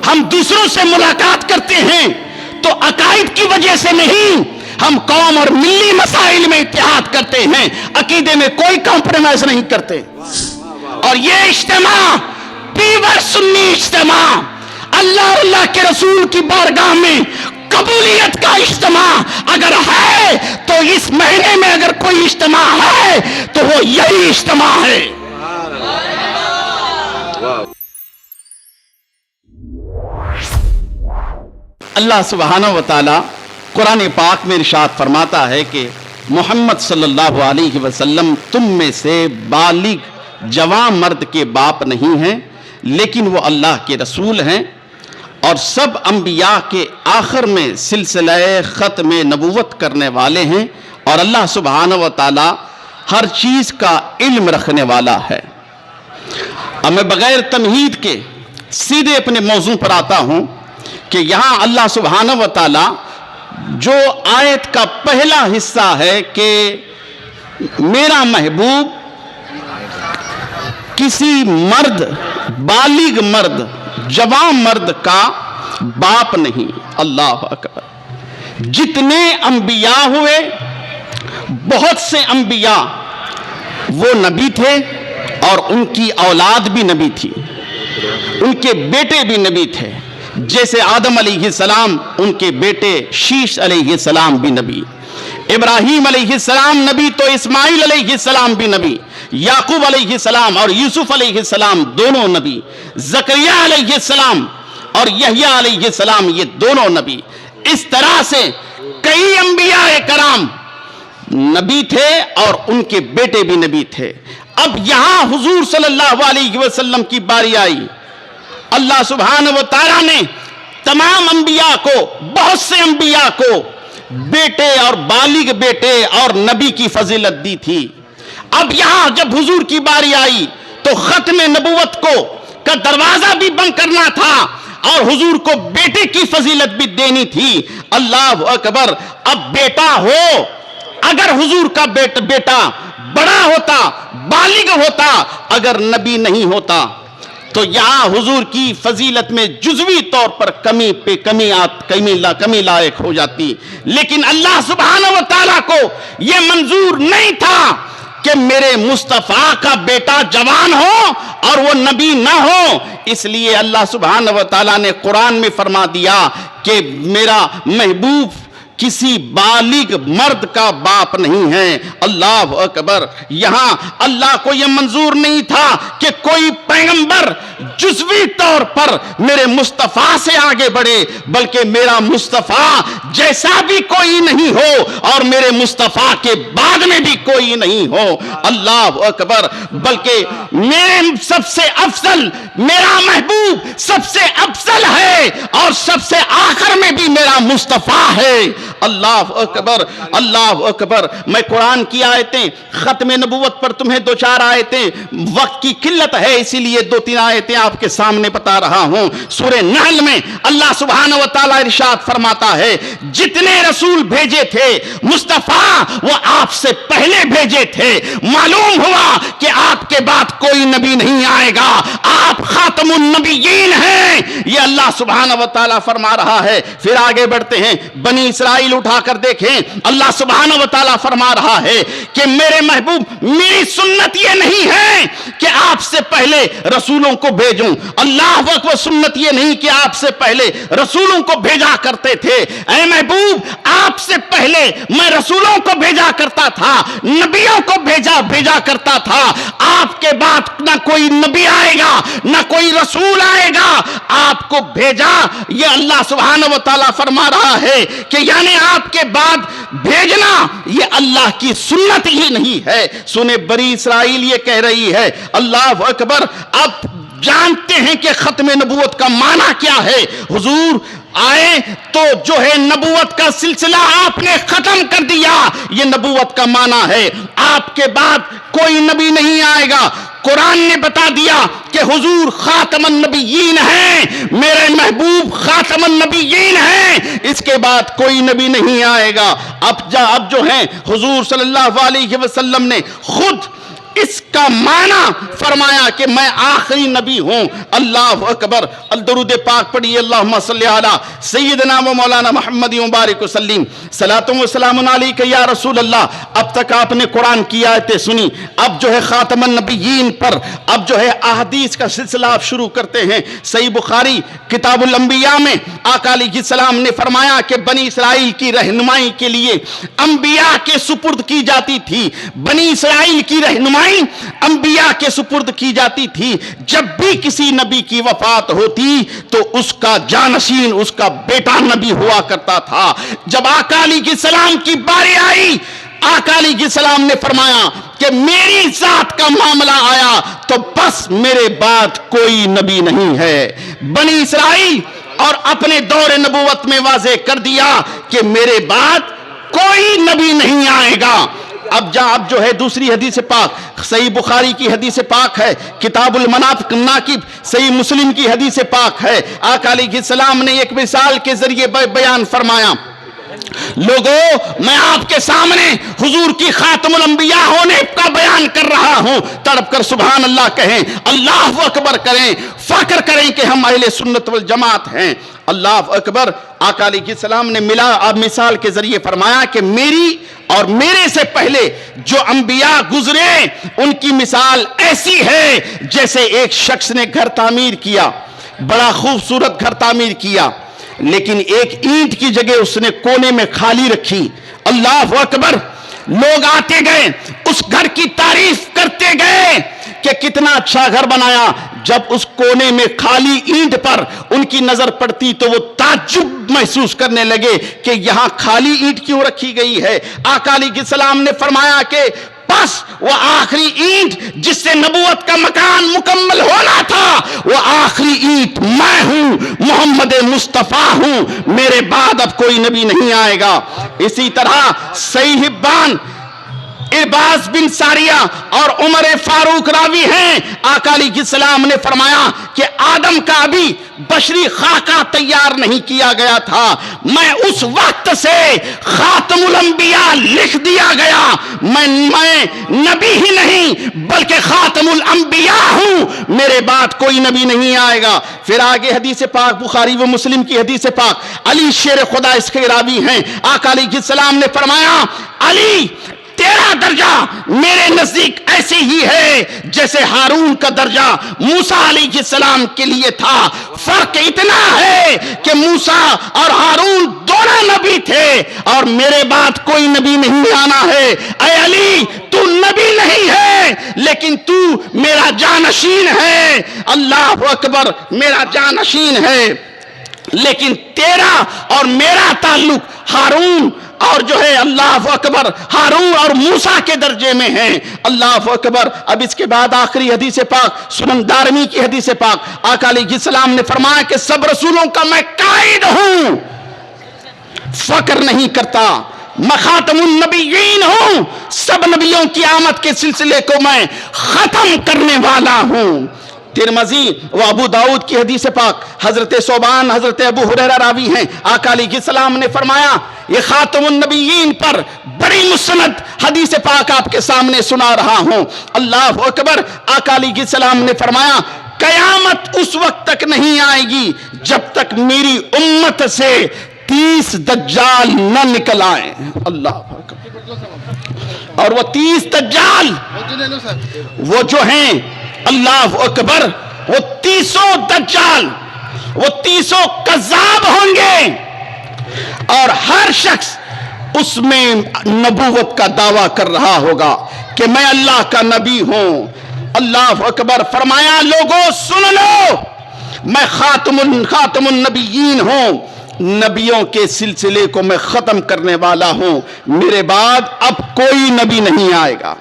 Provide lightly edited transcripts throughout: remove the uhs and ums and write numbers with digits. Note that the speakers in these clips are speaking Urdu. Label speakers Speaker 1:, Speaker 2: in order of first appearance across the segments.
Speaker 1: ہم دوسروں سے ملاقات کرتے ہیں تو عقائد کی وجہ سے نہیں، ہم قوم اور ملی مسائل میں اتحاد کرتے ہیں، عقیدے میں کوئی کمپرومائز نہیں کرتے۔ اور یہ اجتماع پیور سنی اجتماع، اللہ اللہ کے رسول کی بارگاہ میں قبولیت کا اجتماع اگر ہے تو اس مہینے میں اگر کوئی اجتماع ہے تو وہ یہی اجتماع ہے۔ اللہ سبحانہ و تعالی قرآن پاک میں ارشاد فرماتا ہے کہ محمد صلی اللہ علیہ وسلم تم میں سے بالغ جوان مرد کے باپ نہیں ہیں، لیکن وہ اللہ کے رسول ہیں اور سب انبیاء کے آخر میں سلسلہ ختم نبوت کرنے والے ہیں، اور اللہ سبحانہ و تعالی ہر چیز کا علم رکھنے والا ہے۔ اب میں بغیر تمہید کے سیدھے اپنے موضوع پر آتا ہوں کہ یہاں اللہ سبحانہ و تعالی جو آیت کا پہلا حصہ ہے کہ میرا محبوب کسی مرد، بالغ مرد، جوان مرد کا باپ نہیں، اللہ اکبر۔ جتنے انبیاء ہوئے، بہت سے انبیاء وہ نبی تھے اور ان کی اولاد بھی نبی تھی، ان کے بیٹے بھی نبی تھے، جیسے آدم علیہ السلام، ان کے بیٹے شیش علیہ السلام بھی نبی، ابراہیم علیہ السلام نبی تو اسماعیل علیہ السلام بھی نبی، یعقوب علیہ السلام اور یوسف علیہ السلام دونوں نبی، زکریا علیہ السلام اور یحییٰ علیہ السلام یہ دونوں نبی۔ اس طرح سے کئی انبیاء کرام نبی تھے اور ان کے بیٹے بھی نبی تھے۔ اب یہاں حضور صلی اللہ علیہ وسلم کی باری آئی، اللہ سبحانہ و تعالیٰ نے تمام انبیاء کو، بہت سے انبیاء کو بیٹے اور بالغ بیٹے اور نبی کی فضیلت دی تھی۔ اب یہاں جب حضور کی باری آئی تو ختم نبوت کا دروازہ بھی بند کرنا تھا اور حضور کو بیٹے کی فضیلت بھی دینی تھی۔ اللہ اکبر۔ اب بیٹا ہو، اگر حضور کا بیٹا بڑا ہوتا، بالغ ہوتا، اگر نبی نہیں ہوتا تو یہاں حضور کی فضیلت میں جزوی طور پر کمی لائق ہو جاتی، لیکن اللہ سبحانہ و تعالیٰ کو یہ منظور نہیں تھا کہ میرے مصطفیٰ کا بیٹا جوان ہو اور وہ نبی نہ ہو۔ اس لیے اللہ سبحانہ و تعالیٰ نے قرآن میں فرما دیا کہ میرا محبوب کسی بالغ مرد کا باپ نہیں ہے۔ اللہ اکبر۔ یہاں اللہ کو یہ منظور نہیں تھا کہ کوئی پیغمبر جزوی طور پر میرے مصطفیٰ سے آگے بڑھے، بلکہ میرا مصطفیٰ جیسا بھی کوئی نہیں ہو اور میرے مصطفیٰ کے بعد میں بھی کوئی نہیں ہو۔ اللہ اکبر۔ بلکہ میرے سب سے افضل، میرا محبوب سب سے افضل ہے اور سب سے آخر میں بھی میرا مصطفیٰ ہے۔ اللہ اکبر، اللہ اکبر۔ میں قرآن کی آیتیں، ختم نبوت پر تمہیں دو چار آیتیں، وقت کی قلت ہے اسی لیے دو تین آیتیں آپ کے سامنے بتا رہا ہوں۔ سورہ نحل میں اللہ سبحانہ و تعالیٰ ارشاد فرماتا ہے جتنے رسول بھیجے تھے مصطفیٰ وہ آپ سے پہلے بھیجے تھے، معلوم ہوا کہ آپ کے بعد کوئی نبی نہیں آئے گا، آپ خاتم النبیین ہیں، یہ اللہ سبحانہ و تعالیٰ فرما رہا ہے۔ پھر آگے بڑھتے ہیں، بنی اسرائیل اٹھا کر دیکھیں، اللہ سبحانہ و تعالیٰ فرما رہا ہے کہ میرے محبوب میری سنت یہ نہیں ہے کہ آپ سے پہلے رسولوں کو بھیجوں، اللہ اکبر، سنت یہ نہیں کہ آپ سے پہلے رسولوں کو بھیجا کرتے تھے۔ اے محبوب آپ سے پہلے میں رسولوں کو بھیجا کرتا تھا، نبیوں کو بھیجا کرتا تھا، آپ کے بعد نہ کوئی نبی آئے گا نہ کوئی رسول آئے گا، آپ کو بھیجا۔ یہ اللہ سبحانہ و تعالیٰ فرما رہا ہے کہ یعنی آپ کے بعد بھیجنا یہ اللہ کی سنت ہی نہیں ہے۔ سنے بنی اسرائیل یہ کہہ رہی ہے، اللہ اکبر۔ اب جانتے ہیں کہ ختم نبوت کا معنی کیا ہے۔ حضور آئے تو جو ہے نبوت کا سلسلہ آپ نے ختم کر دیا، یہ نبوت کا معنی ہے۔ آپ کے بعد کوئی نبی نہیں آئے گا۔ قرآن نے بتا دیا کہ حضور خاتم النبیین ہیں، میرے محبوب خاتم النبیین ہیں، اس کے بعد کوئی نبی نہیں آئے گا۔ اب جو ہیں حضور صلی اللہ علیہ وسلم نے خود اس کا معنی فرمایا کہ میں آخری نبی ہوں. اللہ اکبر. الدرود پاک پڑھیے. اللہم صلی علی سیدنا و مولانا محمد مبارک وسلم. صلاۃ و سلام علیک یا رسول اللہ. اب تک آپ نے قرآن کی آیتیں سنی. اب جو ہے خاتم النبیین پر اب جو ہے احادیث کا سلسلہ آپ شروع کرتے ہیں. صحیح بخاری کتاب الانبیاء میں آقا علیہ السلام نے فرمایا کہ بنی اسرائیل کی رہنمائی کے لیے انبیاء کے سپرد کی جاتی تھی. بنی اسرائیل کی رہنمائی انبیاء کے سپرد کی جاتی تھی. جب بھی کسی نبی کی وفات ہوتی تو اس کا جانشین اس کا بیٹا نبی ہوا کرتا تھا. جب آقا علیہ السلام کی باری آئی, آقا علیہ السلام نے فرمایا کہ میری ذات کا معاملہ آیا تو بس میرے بعد کوئی نبی نہیں ہے. بنی اسرائیل اور اپنے دور نبوت میں واضح کر دیا کہ میرے بعد کوئی نبی نہیں آئے گا. اب جو ہے دوسری حدیث پاک صحیح بخاری کی حدیث پاک ہے, کتاب المناقب صحیح مسلم کی حدیث پاک ہے. آقا علیہ السلام نے ایک مثال کے ذریعے بیان فرمایا, لوگوں میں آپ کے سامنے حضور کی خاتم الانبیاء ہونے کا بیان کر رہا ہوں. تڑپ کر سبحان اللہ کہیں, اللہ اکبر کریں, فخر کریں کہ ہم اہل سنت والجماعت ہیں. اللہ اکبر. آقا علیہ السلام نے اب مثال کے ذریعے فرمایا کہ میری اور میرے سے پہلے جو انبیاء گزرے ان کی مثال ایسی ہے جیسے ایک شخص نے گھر تعمیر کیا, بڑا خوبصورت گھر تعمیر کیا, لیکن ایک اینٹ کی جگہ اس نے کونے میں خالی رکھی. اللہ اکبر. لوگ آتے گئے, اس گھر کی تعریف کرتے گئے کہ کتنا اچھا گھر بنایا. جب اس کونے میں خالی اینٹ پر ان کی نظر پڑتی تو وہ تعجب محسوس کرنے لگے کہ یہاں خالی اینٹ کیوں رکھی گئی ہے. آقا علیہ السلام نے فرمایا کہ بس وہ آخری اینٹ جس سے نبوت کا مکان مکمل ہونا تھا, وہ آخری اینٹ میں ہوں, محمد مصطفیٰ ہوں. میرے بعد اب کوئی نبی نہیں آئے گا. اسی طرح صحیح حبان ارباز بن ساریہ اور عمر فاروق راوی ہیں. آقا علیہ السلام نے فرمایا کہ آدم کا ابھی بشری خاکہ تیار نہیں کیا گیا تھا, میں اس وقت سے خاتم الانبیاء لکھ دیا گیا. میں نبی ہی نہیں بلکہ خاتم الانبیاء ہوں. میرے بعد کوئی نبی نہیں آئے گا. پھر آگے حدیث پاک بخاری و مسلم کی حدیث پاک, علی شیر خدا اس کے راوی ہیں. آقا علیہ السلام نے فرمایا علی تیرا درجہ میرے نزدیک ایسے ہی ہے جیسے ہارون کا درجہ موسیٰ علیہ السلام کے لیے تھا. فرق اتنا ہے کہ موسیٰ اور ہارون دونوں نبی تھے اور میرے بعد کوئی نبی نہیں آنا ہے. اے علی تو نبی نہیں ہے لیکن تو میرا جانشین ہے. اللہ اکبر. میرا جانشین ہے, لیکن تیرا اور میرا تعلق ہارون اور جو ہے اللہ اکبر ہارون اور موسیٰ کے درجے میں ہیں. اللہ اکبر. اب اس کے بعد آخری حدیث پاک سنن دارمی کی حدیث پاک, آقا علیہ السلام نے فرمایا کہ سب رسولوں کا میں قائد ہوں, فخر نہیں کرتا. میں خاتم النبیین ہوں, سب نبیوں کی آمد کے سلسلے کو میں ختم کرنے والا ہوں. ترمذی و ابو داؤد کی حدیث پاک حضرت ثوبان حضرت ابو ہریرہ راوی ہیں. آقا علیہ السلام نے فرمایا یہ خاتم النبیین پر بڑی مسند حدیث پاک آپ کے سامنے سنا رہا ہوں. اللہ اکبر. آقا علیہ السلام نے فرمایا قیامت اس وقت تک نہیں آئے گی جب تک میری امت سے 30 دجال نہ نکل آئے. اللہ اکبر. اور وہ 30 دجال وہ جو ہیں اللہ اکبر وہ 30 دجال وہ 30 کذاب ہوں گے اور ہر شخص اس میں نبوت کا دعویٰ کر رہا ہوگا کہ میں اللہ کا نبی ہوں. اللہ اکبر. فرمایا لوگوں سن لو, میں خاتم النبیین ہوں, نبیوں کے سلسلے کو میں ختم کرنے والا ہوں. میرے بعد اب کوئی نبی نہیں آئے گا.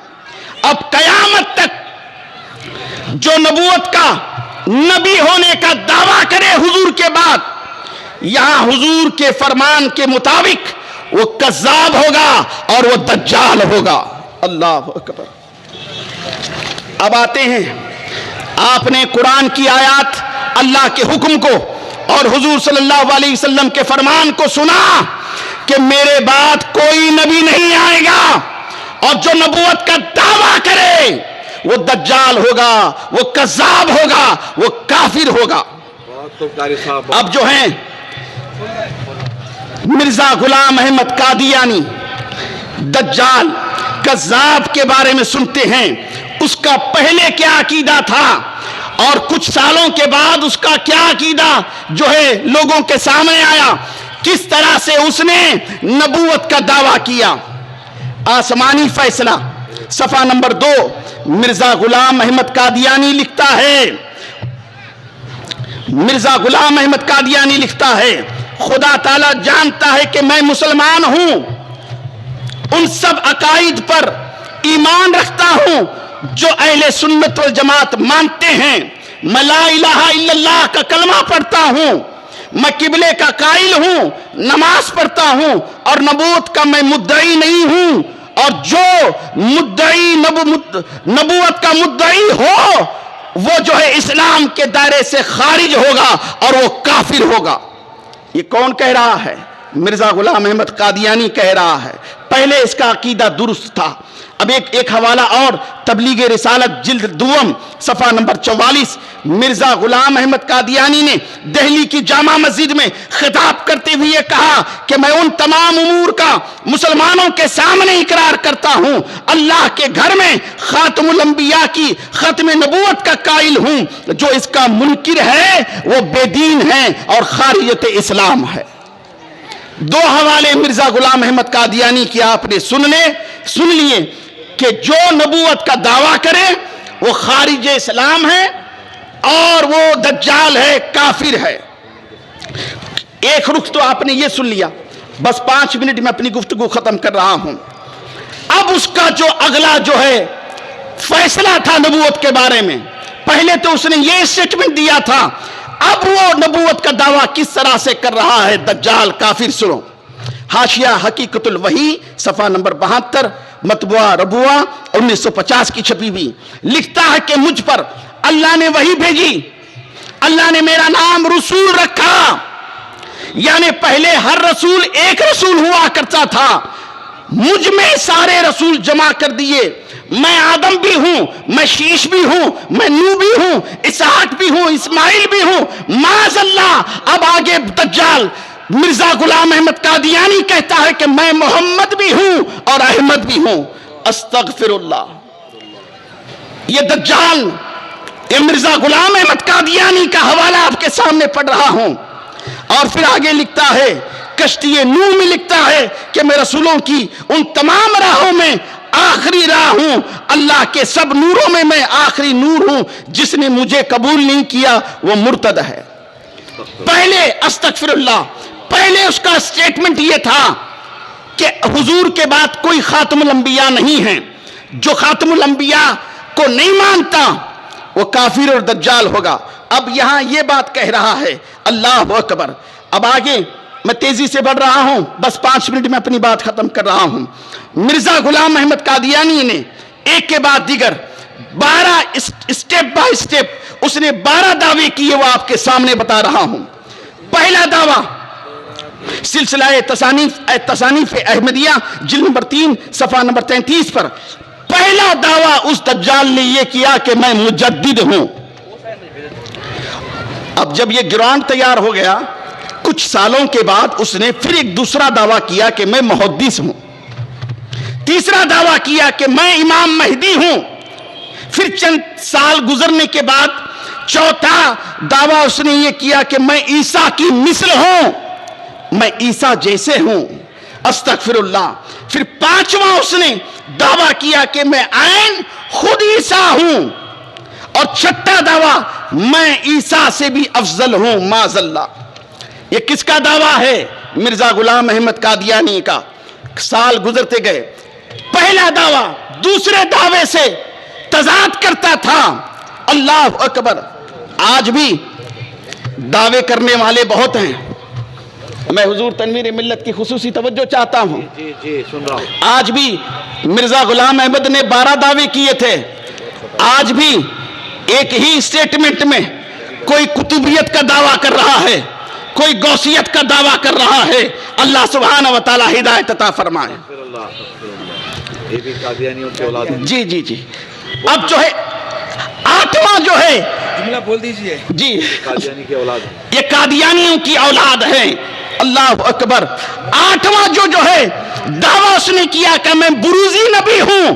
Speaker 1: اب قیامت تک جو نبوت کا نبی ہونے کا دعویٰ کرے حضور کے بعد, یہاں حضور کے فرمان کے مطابق وہ کذاب ہوگا اور وہ دجال ہوگا. اللہ اکبر. اب آتے ہیں, آپ نے قرآن کی آیات اللہ کے حکم کو اور حضور صلی اللہ علیہ وسلم کے فرمان کو سنا کہ میرے بعد کوئی نبی نہیں آئے گا, اور جو نبوت کا دعویٰ کرے وہ دجال ہوگا، وہ کذاب ہوگا، وہ کافر ہوگا۔ اب جو ہیں مرزا غلام احمد قادیانی دجال کذاب کے بارے میں سنتے ہیں، اس کا پہلے کیا عقیدہ تھا اور کچھ سالوں کے بعد اس کا کیا عقیدہ جو ہے لوگوں کے سامنے آیا، کس طرح سے اس نے نبوت کا دعویٰ کیا۔ آسمانی فیصلہ صفحہ نمبر 2 مرزا غلام احمد قادیانی لکھتا ہے، مرزا غلام احمد قادیانی لکھتا ہے، خدا تعالیٰ جانتا ہے کہ میں مسلمان ہوں، ان سب عقائد پر ایمان رکھتا ہوں جو اہل سنت والجماعت مانتے ہیں۔ میں لا الہ الا اللہ کا کلمہ پڑھتا ہوں، میں قبلے کا قائل ہوں، نماز پڑھتا ہوں اور نبوت کا میں مدعی نہیں ہوں، اور جو مدعی نبوت کا مدعی ہو وہ جو ہے اسلام کے دائرے سے خارج ہوگا اور وہ کافر ہوگا۔ یہ کون کہہ رہا ہے؟ مرزا غلام احمد قادیانی کہہ رہا ہے۔ پہلے اس کا عقیدہ درست تھا۔ اب ایک حوالہ اور، تبلیغ رسالت جلد 2 صفحہ نمبر 44 مرزا غلام احمد قادیانی نے دہلی کی جامع مسجد میں خطاب کرتے ہوئے یہ کہا کہ میں ان تمام امور کا مسلمانوں کے سامنے اقرار کرتا ہوں، اللہ کے گھر میں خاتم الانبیاء کی ختم نبوت کا قائل ہوں، جو اس کا منکر ہے وہ بے دین ہے اور خارجت اسلام ہے۔ 2 حوالے مرزا غلام احمد قادیانی کی آپ نے سن لیے کہ جو نبوت کا دعویٰ کرے وہ خارج اسلام ہے اور وہ دجال ہے، کافر ہے۔ ایک رخ تو آپ نے یہ سن لیا، بس 5 منٹ میں اپنی گفتگو ختم کر رہا ہوں۔ اب اس کا جو اگلا جو ہے فیصلہ تھا نبوت کے بارے میں، پہلے تو اس نے یہ اسٹیٹمنٹ دیا تھا، اب وہ نبوت کا دعویٰ کس طرح سے کر رہا ہے دجال کافر۔ سنو حاشیہ حقیقت الوحی صفحہ نمبر 72 مطبوعہ ربوعہ 1950 کی چھپی ہوئی، لکھتا ہے کہ مجھ پر اللہ نے وحی بھیجی، اللہ نے میرا نام رسول رکھا، یعنی پہلے ہر رسول ایک رسول ہوا کرتا تھا، مجھ میں سارے رسول جمع کر دیے، میں آدم بھی ہوں، میں شیش بھی ہوں، میں نوح بھی ہوں، اسحاق بھی ہوں، اسماعیل بھی ہوں، معاذ اللہ۔ اب آگے دجال مرزا غلام احمد قادیانی کہتا ہے کہ میں محمد بھی ہوں اور احمد بھی ہوں، استغفر اللہ۔ یہ دجال، یہ مرزا غلام احمد قادیانی کا حوالہ آپ کے سامنے پڑھ رہا ہوں۔ اور پھر آگے لکھتا ہے، کشتی نوح میں لکھتا ہے کہ میں رسولوں کی ان تمام راہوں میں آخری راہ ہوں، اللہ کے سب نوروں میں میں آخری نور ہوں، جس نے مجھے قبول نہیں کیا وہ مرتد ہے۔ پہلے استغفر اللہ، پہلے اس کا سٹیٹمنٹ یہ تھا کہ حضور کے بعد کوئی خاتم الانبیاء نہیں ہے، جو خاتم الانبیاء کو نہیں مانتا وہ کافر اور دجال ہوگا۔ اب یہاں یہ بات کہہ رہا ہے، اللہ اکبر۔ اب آگے میں تیزی سے بڑھ رہا ہوں، بس 5 منٹ میں اپنی بات ختم کر رہا ہوں۔ مرزا غلام احمد قادیانی نے ایک کے بعد دیگر 12 اسٹیپ بائی اسٹیپ اس نے 12 دعوے کیے، وہ آپ کے سامنے بتا رہا ہوں۔ پہلا دعویٰ سلسلہ تصانیف احمدیہ جلد نمبر 3 صفحہ نمبر 33 پر پہلا دعویٰ اس دجال نے یہ کیا کہ میں مجدد ہوں۔ اب جب یہ گراؤنڈ تیار ہو گیا، کچھ سالوں کے بعد اس نے پھر ایک دوسرا دعویٰ کیا کہ میں محدث ہوں، تیسرا دعویٰ کیا کہ میں امام مہدی ہوں، پھر چند سال گزرنے کے بعد چوتھا دعویٰ اس نے یہ کیا کہ میں عیسیٰ کی مثل ہوں، میں عیسیٰ جیسے ہوں، استغفر اللہ۔ پھر 5واں اس نے دعویٰ کیا کہ میں عین خود عیسیٰ ہوں، اور 6واں دعویٰ میں عیسیٰ سے بھی افضل ہوں، معاذ اللہ۔ یہ کس کا دعویٰ ہے؟ مرزا غلام احمد قادیانی کا۔ سال گزرتے گئے، پہلا دعویٰ دوسرے دعوے سے تضاد کرتا تھا، اللہ اکبر۔ آج بھی دعوے کرنے والے بہت ہیں، میں حضور تنویر ملت کی خصوصی توجہ چاہتا ہوں۔
Speaker 2: جی سن رہا ہوں۔
Speaker 1: آج بھی مرزا غلام احمد نے 12 دعوے کیے تھے، آج بھی ایک ہی سٹیٹمنٹ میں کوئی قطبیت کا دعویٰ کر رہا ہے، کوئی غوثیت کا دعویٰ کر رہا ہے۔ اللہ سبحانہ و تعالی ہدایت عطا فرمائے۔
Speaker 2: یہ بھی قادیانیوں کی اولاد ہے۔
Speaker 1: جی جی جی، اب جو ہے آٹھواں جو ہے
Speaker 2: جملہ بول دیجئے
Speaker 1: جی
Speaker 2: قادیانی کی اولاد ہے.
Speaker 1: یہ قادیانیوں کی اولاد ہے. اللہ اکبر. آٹھواں جو ہے دعویٰ اس نے کیا کہ میں بروزی نبی ہوں,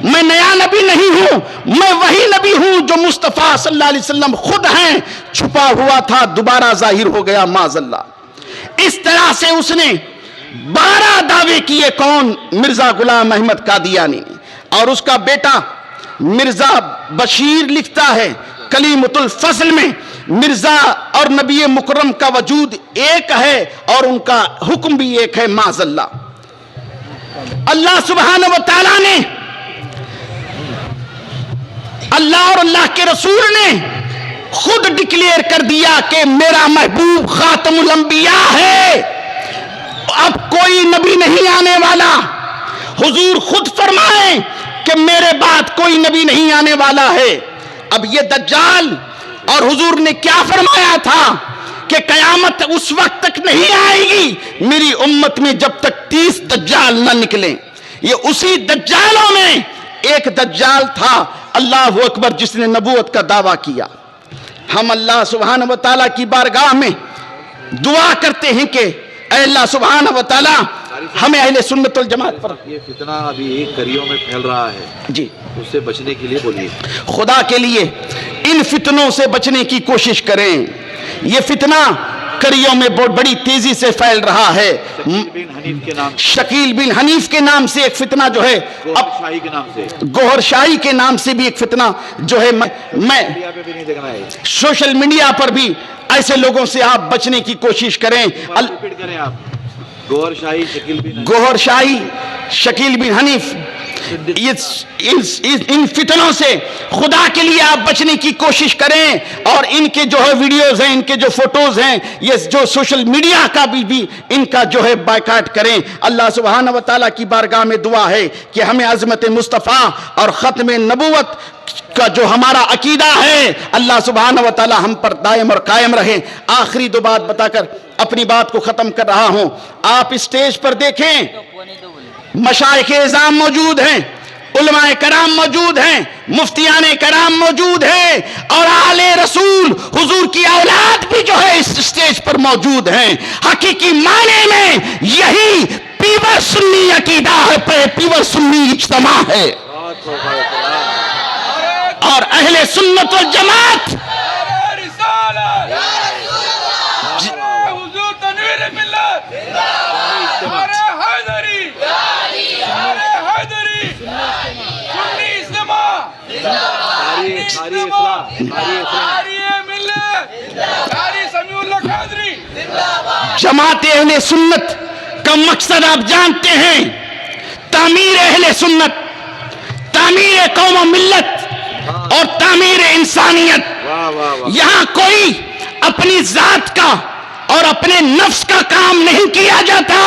Speaker 1: میں نیا نبی نہیں ہوں, میں وہی نبی ہوں جو مصطفیٰ صلی اللہ علیہ وسلم خود ہیں, چھپا ہوا تھا دوبارہ ظاہر ہو گیا معاذ اللہ. اس طرح سے اس نے 12 دعوے کیے. کون؟ مرزا غلام احمد قادیانی نے. اور اس کا بیٹا مرزا بشیر لکھتا ہے کلیمۃ الفضل میں, مرزا اور نبی مکرم کا وجود ایک ہے اور ان کا حکم بھی ایک ہے معاذ اللہ. اللہ سبحانہ و تعالیٰ نے, اللہ اور اللہ کے رسول نے خود ڈکلیئر کر دیا کہ میرا محبوب خاتم الانبیاء ہے, اب کوئی نبی نہیں آنے والا. حضور خود فرمائیں کہ میرے بعد کوئی نبی نہیں آنے والا ہے. اب یہ دجال, اور حضور نے کیا فرمایا تھا کہ قیامت اس وقت تک نہیں آئے گی میری امت میں جب تک 30 دجال نہ نکلیں. یہ اسی دجالوں میں ایک دجال تھا, اللہ اکبر, جس نے نبوت کا دعویٰ کیا. ہم اللہ سبحانہ و تعالیٰ کی بارگاہ میں دعا کرتے ہیں کہ اے اللہ سبحانہ و تعالیٰ ہمیں اہل سنت والجماعت پر.
Speaker 2: یہ فتنہ ابھی کریوں میں پھیل رہا ہے
Speaker 1: جی,
Speaker 2: اس سے بچنے کے لیے بولیے.
Speaker 1: خدا کے لیے ان فتنوں سے بچنے کی کوشش کریں. یہ فتنہ کریوں میں بہت بڑی تیزی سے پھیل رہا ہے. شکیل بن حنیف کے نام سے ایک فتنہ جو ہے, گوہر شاہی کے نام سے بھی ایک فتنہ جو ہے, میں سوشل میڈیا پر بھی ایسے لوگوں سے آپ بچنے کی کوشش کریں.
Speaker 2: گوہر
Speaker 1: شاہی, شکیل بن حنیف, ان فتنوں سے خدا کے لیے آپ بچنے کی کوشش کریں. اور ان کے جو ہے ویڈیوز ہیں, ان کے جو فوٹوز ہیں, یہ جو سوشل میڈیا کا بھی ان کا جو ہے بائیکاٹ کریں. اللہ سبحانہ و تعالیٰ کی بارگاہ میں دعا ہے کہ ہمیں عظمت مصطفیٰ اور ختم نبوت کا جو ہمارا عقیدہ ہے اللہ سبحانہ و تعالیٰ ہم پر دائم اور قائم رہے. آخری 2 بات بتا کر اپنی بات کو ختم کر رہا ہوں. آپ اسٹیج پر دیکھیں, مشائخ اعظام موجود ہیں, علماء کرام موجود ہیں, مفتیان کرام موجود ہیں, اور آل رسول حضور کی اولاد بھی جو ہے اس اسٹیج پر موجود ہیں. حقیقی معنی میں یہی پیور سنی عقیدہ ہے, پیور سنی اجتماع ہے. اور اہل سنت والجماعت جماعت اہل سنت کا مقصد آپ جانتے ہیں, تعمیر اہل سنت, تعمیر قوم و ملت اور تعمیر انسانیت. یہاں کوئی اپنی ذات کا اور اپنے نفس کا کام نہیں کیا جاتا.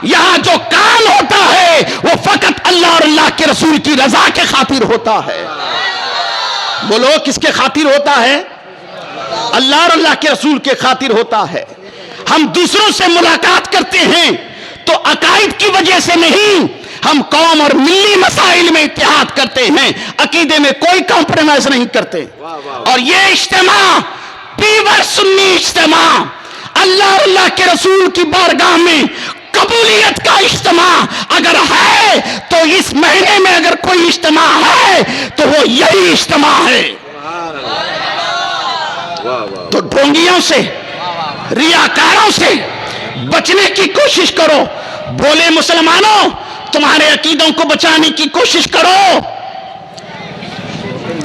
Speaker 1: یہاں جو کام ہوتا ہے وہ فقط اللہ اور اللہ کے رسول کی رضا کے خاطر ہوتا ہے. بولو کس کے خاطر ہوتا ہے؟ اللہ اور اللہ کے رسول کے خاطر ہوتا ہے. ہم دوسروں سے ملاقات کرتے ہیں تو عقائد کی وجہ سے نہیں, ہم قوم اور ملی مسائل میں اتحاد کرتے ہیں, عقیدے میں کوئی کمپرومائز نہیں کرتے. اور یہ اجتماع پیور سنی اجتماع, اللہ اور اللہ کے رسول کی بارگاہ میں قبولیت کا اجتماع اگر ہے تو اس مہینے میں اگر کوئی اجتماع ہے تو وہ یہی اجتماع ہے. تو ڈھونگیوں سے, ریاکاروں سے بچنے کی کوشش کرو. بولے مسلمانوں, تمہارے عقیدوں کو بچانے کی کوشش کرو,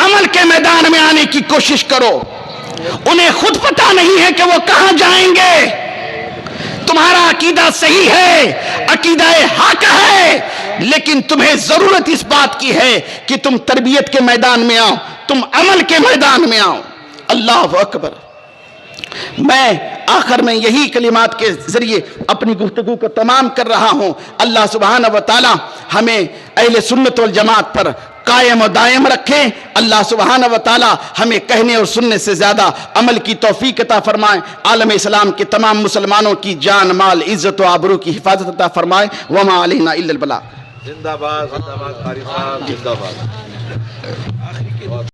Speaker 1: عمل کے میدان میں آنے کی کوشش کرو. انہیں خود پتہ نہیں ہے کہ وہ کہاں جائیں گے. تمہارا عقیدہ صحیح ہے, عقیدہ حق ہے, لیکن تمہیں ضرورت اس بات کی ہے کہ تم تربیت کے میدان میں آؤ, تم عمل کے میدان میں آؤ. اللہ اکبر. میں آخر میں یہی کلمات کے ذریعے اپنی گفتگو کو تمام کر رہا ہوں. اللہ سبحانہ و تعالی ہمیں اہل سنت والجماعت پر قائم و دائم رکھیں. اللہ سبحانہ و تعالی ہمیں کہنے اور سننے سے زیادہ عمل کی توفیق عطا فرمائے. عالم اسلام کے تمام مسلمانوں کی جان, مال, عزت و آبرو کی حفاظت عطا فرمائے. وما علینا الا البلاغ.
Speaker 2: زندہ باد, زندہ باد قاری صاحب, زندہ باد. آخری کے